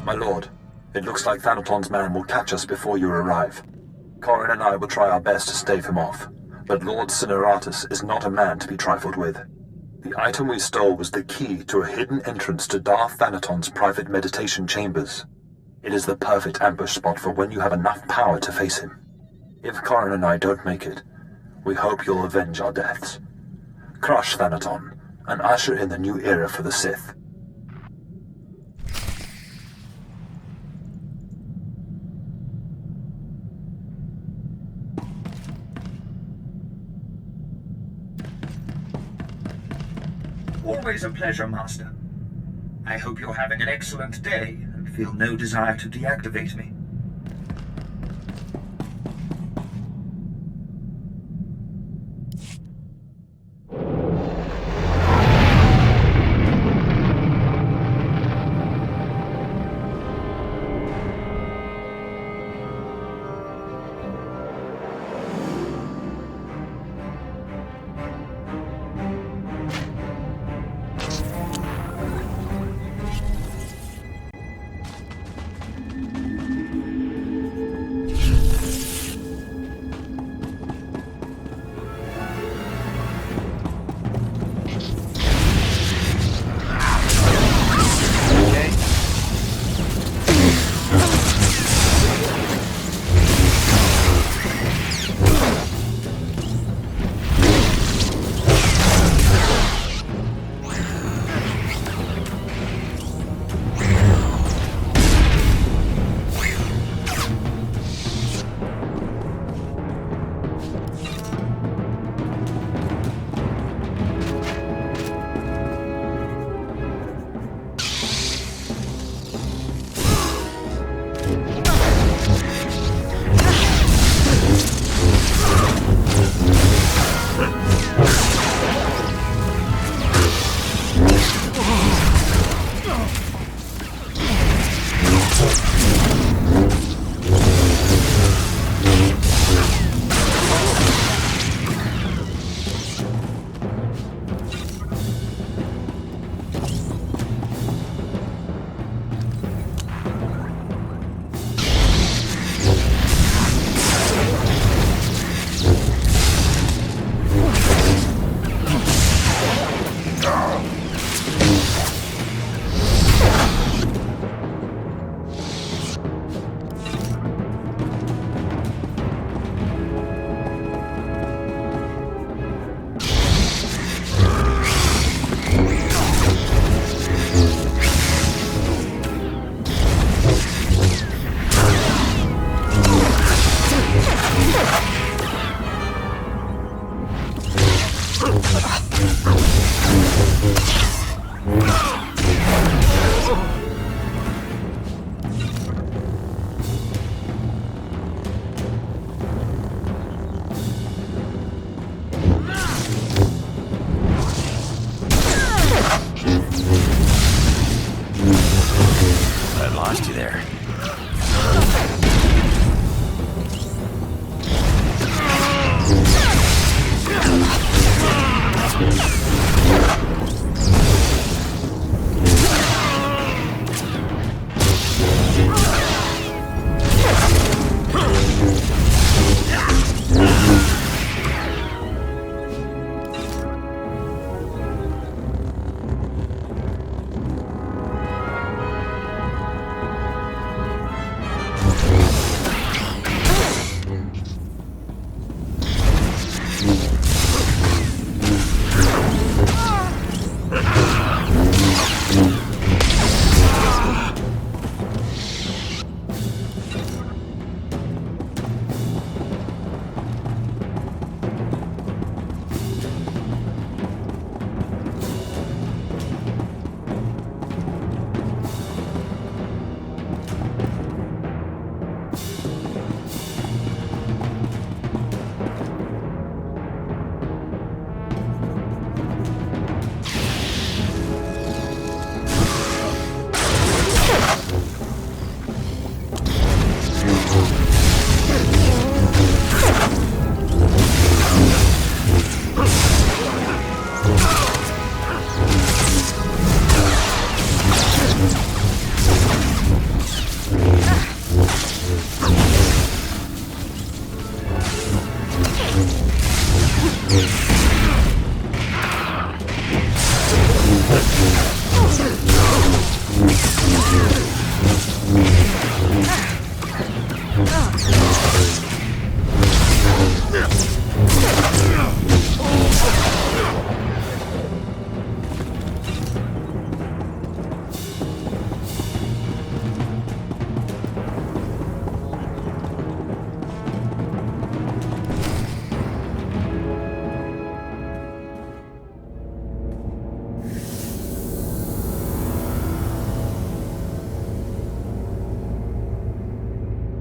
My lord, it looks like Thanaton's man will catch us before you arrive. Corin and I will try our best to stave him off, but Lord Cineratus is not a man to be trifled with. The item we stole was the key to a hidden entrance to Darth Thanaton's private meditation chambers. It is the perfect ambush spot for when you have enough power to face him. If Corin and I don't make it, we hope you'll avenge our deaths. Crush Thanaton, and usher in the new era for the Sith. Always a pleasure, Master. I hope you're having an excellent day and feel no desire to deactivate me.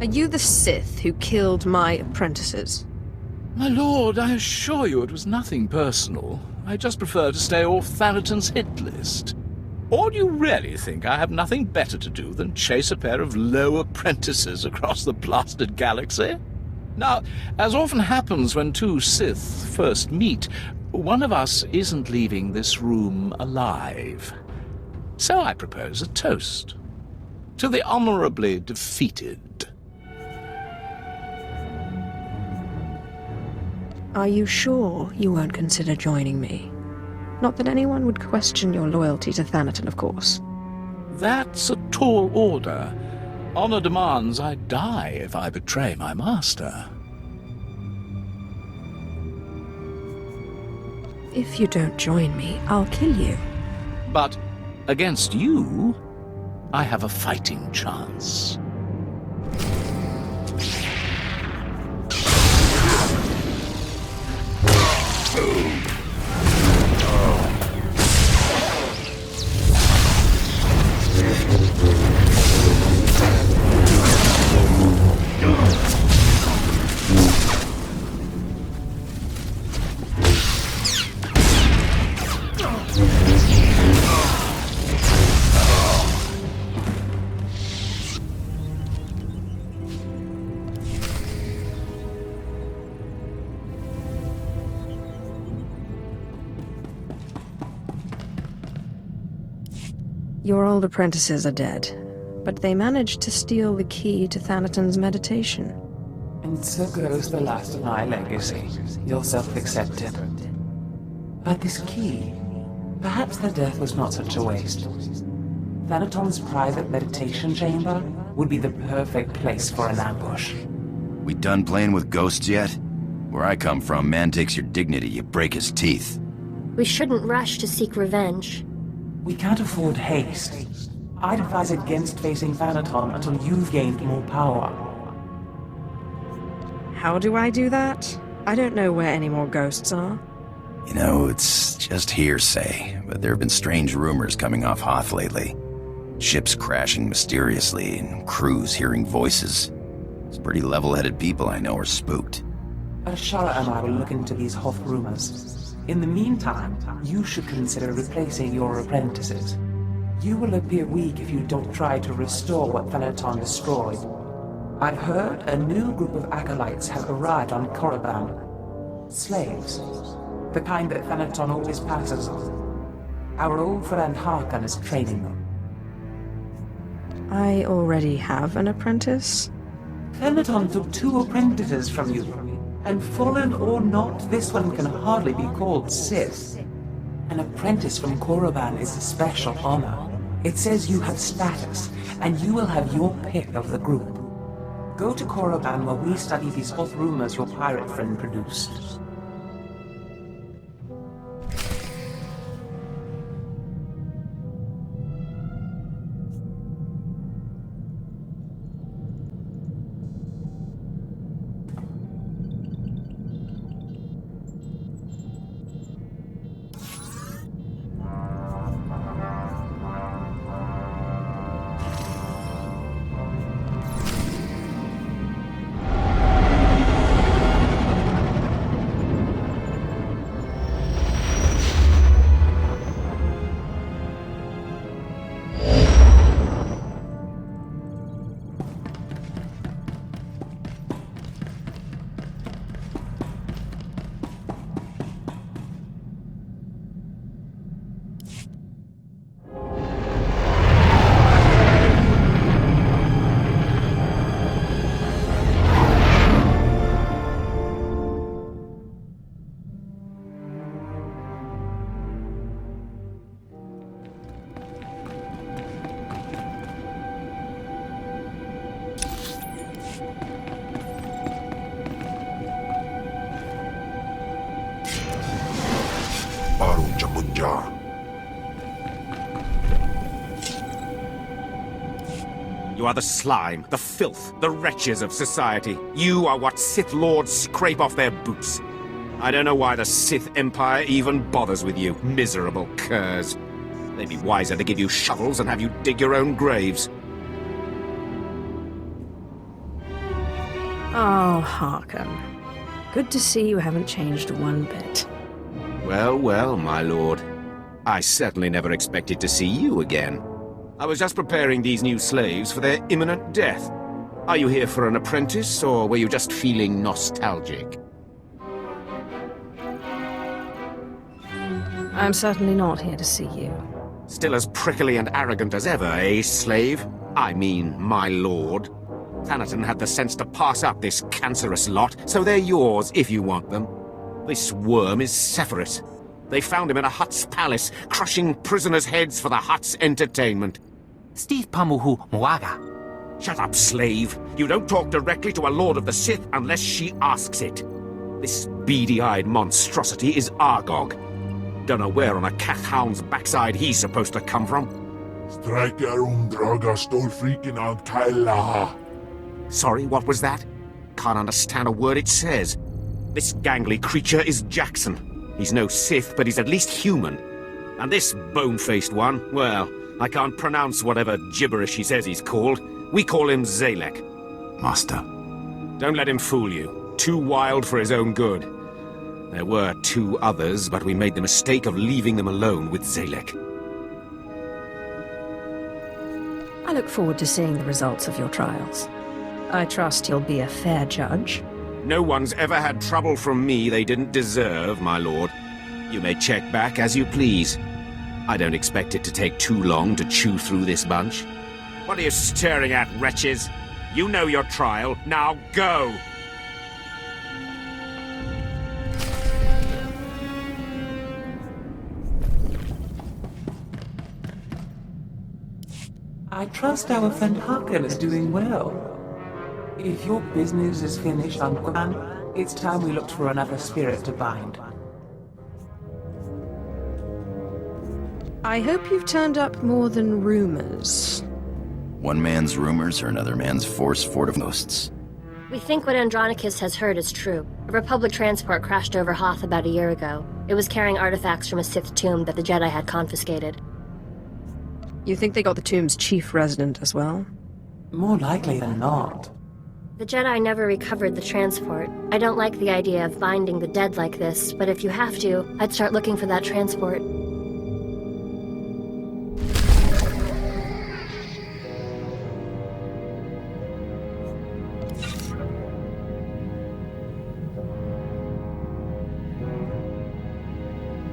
Are you the Sith who killed my apprentices? My lord, I assure you it was nothing personal. I just prefer to stay off Thanaton's hit list. Or do you really think I have nothing better to do than chase a pair of low apprentices across the blasted galaxy? Now, as often happens when two Sith first meet, one of us isn't leaving this room alive. So I propose a toast to the honorably defeated. Are you sure you won't consider joining me? Not that anyone would question your loyalty to Thanaton, of course. That's a tall order. Honor demands I die if I betray my master. If you don't join me, I'll kill you. But against you, I have a fighting chance. Your old apprentices are dead, but they managed to steal the key to Thanaton's meditation. And so goes the last of my legacy. You'll self-accept it. But this key, perhaps their death was not such a waste. Thanaton's private meditation chamber would be the perfect place for an ambush. We done playing with ghosts yet? Where I come from, man takes your dignity, you break his teeth. We shouldn't rush to seek revenge. We can't afford haste. I'd advise against facing Thanaton until you've gained more power. How do I do that? I don't know where any more ghosts are. You know, it's just hearsay, but there have been strange rumors coming off Hoth lately. Ships crashing mysteriously, and crews hearing voices. Some pretty level-headed people I know are spooked. Ashara and I will look into these Hoth rumors. In the meantime, you should consider replacing your apprentices. You will appear weak if you don't try to restore what Thanaton destroyed. I've heard a new group of acolytes have arrived on Korriban. Slaves. The kind that Thanaton always passes on. Our old friend Harkon is training them. I already have an apprentice. Thanaton took 2 apprentices from you. And fallen or not, this one can hardly be called Sith. An apprentice from Korriban is a special honor. It says you have status, and you will have your pick of the group. Go to Korriban while we study these Hoth rumors your pirate friend produced. You are the slime, the filth, the wretches of society. You are what Sith Lords scrape off their boots. I don't know why the Sith Empire even bothers with you, miserable curs. They'd be wiser to give you shovels and have you dig your own graves. Oh, Harkham. Good to see you haven't changed one bit. Well, well, my lord. I certainly never expected to see you again. I was just preparing these new slaves for their imminent death. Are you here for an apprentice, or were you just feeling nostalgic? I'm certainly not here to see you. Still as prickly and arrogant as ever, eh, slave? I mean, my lord. Thanaton had the sense to pass up this cancerous lot, so they're yours if you want them. This worm is Sephiroth. They found him in a Hutt's palace, crushing prisoners' heads for the Hutt's entertainment. Steve Pamuhu Mwaga. Shut up, slave. You don't talk directly to a Lord of the Sith unless she asks it. This beady-eyed monstrosity is Argog. Don't know where on a cat hound's backside he's supposed to come from. Sorry, what was that? Can't understand a word it says. This gangly creature is Jackson. He's no Sith, but he's at least human. And this bone-faced one, well, I can't pronounce whatever gibberish he says he's called. We call him Zalek. Master. Don't let him fool you. Too wild for his own good. There were 2 others, but we made the mistake of leaving them alone with Zalek. I look forward to seeing the results of your trials. I trust you'll be a fair judge. No one's ever had trouble from me they didn't deserve, my lord. You may check back as you please. I don't expect it to take too long to chew through this bunch. What are you staring at, wretches? You know your trial. Now go! I trust our friend Harkin is doing well. If your business is finished on Quan, it's time we looked for another spirit to bind. I hope you've turned up more than rumors. One man's rumors or another man's force fort of ghosts. We think what Andronicus has heard is true. A Republic transport crashed over Hoth about a year ago. It was carrying artifacts from a Sith tomb that the Jedi had confiscated. You think they got the tomb's chief resident as well? More likely than not. The Jedi never recovered the transport. I don't like the idea of binding the dead like this, but if you have to, I'd start looking for that transport.